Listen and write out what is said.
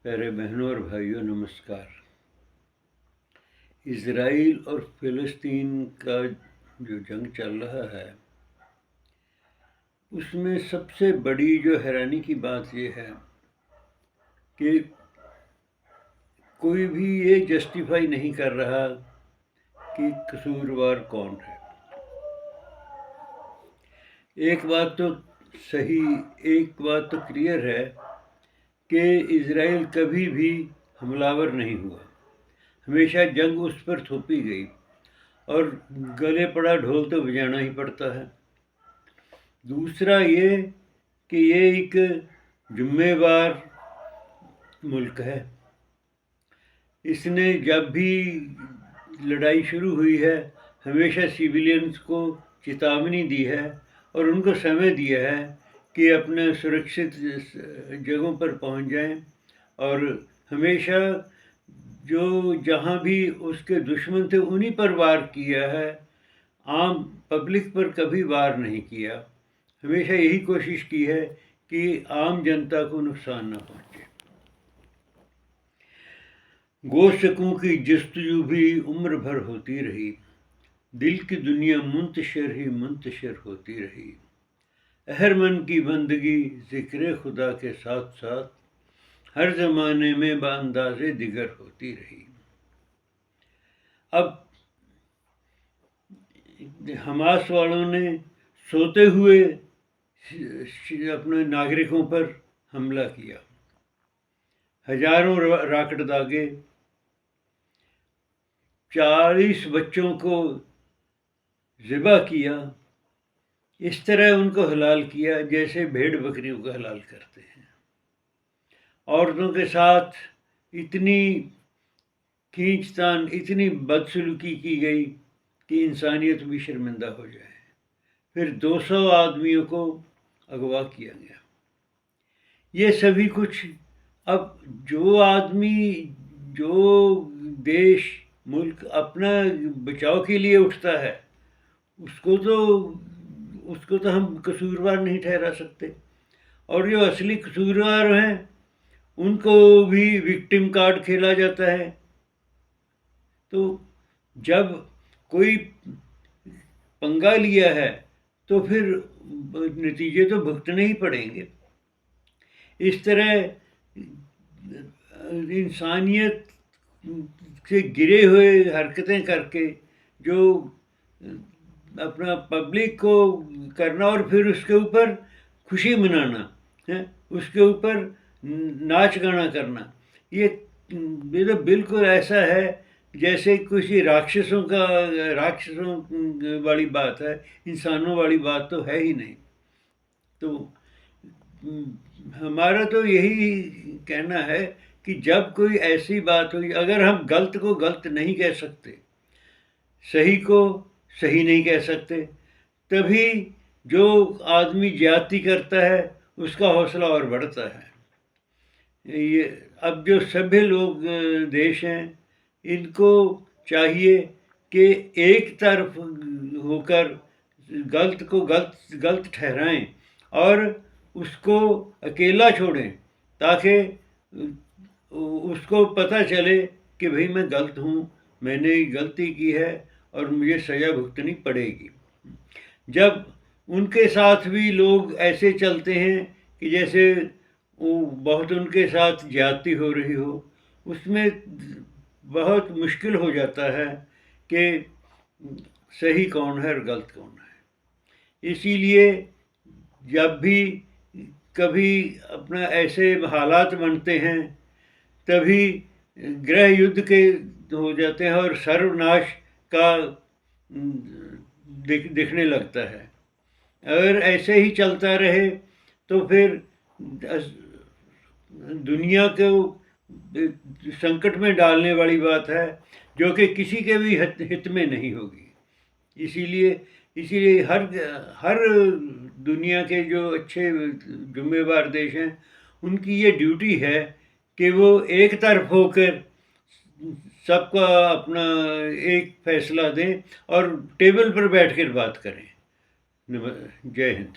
پیارے بہنوں اور بھائیوں نمسکار۔ اسرائیل اور فلسطین کا جو جنگ چل رہا ہے اس میں سب سے بڑی جو حیرانی کی بات یہ ہے کہ کوئی بھی یہ جسٹیفائی نہیں کر رہا کہ قصوروار کون ہے۔ ایک بات تو صحیح، ایک بات تو کلیئر ہے کہ اسرائیل کبھی بھی حملہ ور نہیں ہوا، ہمیشہ جنگ اس پر تھوپی گئی اور گلے پڑا ڈھول تو بجانا ہی پڑتا ہے۔ دوسرا یہ کہ یہ ایک ذمہ دار ملک ہے، اس نے جب بھی لڑائی شروع ہوئی ہے ہمیشہ سیویلینز کو چیتونی دی ہے اور ان کو سمے دیا ہے کہ اپنے سرکشت جگہوں پر پہنچ جائیں، اور ہمیشہ جو جہاں بھی اس کے دشمن تھے انہی پر وار کیا ہے، عام پبلک پر کبھی وار نہیں کیا۔ ہمیشہ یہی کوشش کی ہے کہ عام جنتا کو نقصان نہ پہنچے۔ گوشتوں کی جستجو بھی عمر بھر ہوتی رہی، دل کی دنیا منتشر ہی منتشر ہوتی رہی، اہرمن کی بندگی ذکر خدا کے ساتھ ساتھ ہر زمانے میں بانداز دیگر ہوتی رہی۔ اب حماس والوں نے سوتے ہوئے اپنے ناگرکوں پر حملہ کیا، ہزاروں راکٹ داغے، 40 بچوں کو ذبح کیا، اس طرح ان کو حلال کیا جیسے بھیڑ بکریوں کا حلال کرتے ہیں۔ عورتوں کے ساتھ اتنی کھینچ تان، اتنی بدسلوکی کی گئی کہ انسانیت بھی شرمندہ ہو جائے۔ پھر 200 آدمیوں کو اغوا کیا گیا۔ یہ سبھی کچھ اب جو آدمی، جو دیش، ملک اپنا بچاؤ کے لیے اٹھتا ہے اس کو تو ہم قصوروار نہیں ٹھہرا سکتے، اور جو اصلی قصوروار ہیں ان کو بھی وکٹم کارڈ کھیلا جاتا ہے۔ تو جب کوئی پنگا لیا ہے تو پھر نتیجے تو بھگتنے ہی پڑیں گے۔ اس طرح انسانیت سے گرے ہوئے حرکتیں کر کے جو اپنا پبلک کو کرنا اور پھر اس کے اوپر خوشی منانا، اس کے اوپر ناچ گانا کرنا، یہ تو بالکل ایسا ہے جیسے کسی راکشسوں والی بات ہے، انسانوں والی بات تو ہے ہی نہیں۔ تو ہمارا تو یہی کہنا ہے کہ جب کوئی ایسی بات ہوئی، اگر ہم غلط کو غلط نہیں کہہ سکتے، صحیح کو صحیح نہیں کہہ سکتے، تبھی جو آدمی زیادتی کرتا ہے اس کا حوصلہ اور بڑھتا ہے۔ یہ اب جو سبھی لوگ دیش ہیں ان کو چاہیے کہ ایک طرف ہو کر غلط کو غلط ٹھہرائیں اور اس کو اکیلا چھوڑیں، تاکہ اس کو پتہ چلے کہ بھئی میں غلط ہوں، میں نے غلطی کی ہے اور مجھے سزا بھگتنی پڑے گی۔ جب ان کے ساتھ بھی لوگ ایسے چلتے ہیں کہ جیسے بہت ان کے ساتھ زیادتی ہو رہی ہو، اس میں بہت مشکل ہو جاتا ہے کہ صحیح کون ہے اور غلط کون ہے۔ اسی لیے جب بھی کبھی اپنا ایسے حالات بنتے ہیں تبھی گرہ یدھ کے ہو جاتے ہیں اور سروناش کا دکھنے لگتا ہے۔ اگر ایسے ہی چلتا رہے تو پھر دنیا کو سنکٹ میں ڈالنے والی بات ہے، جو کہ کسی کے بھی ہت میں نہیں ہوگی۔ اسی لیے ہر دنیا کے جو اچھے ذمہ دار دیش ہیں ان کی یہ ڈیوٹی ہے کہ وہ ایک طرف ہو کر سب کا اپنا ایک فیصلہ دیں اور ٹیبل پر بیٹھ کر بات کریں۔ جے ہند۔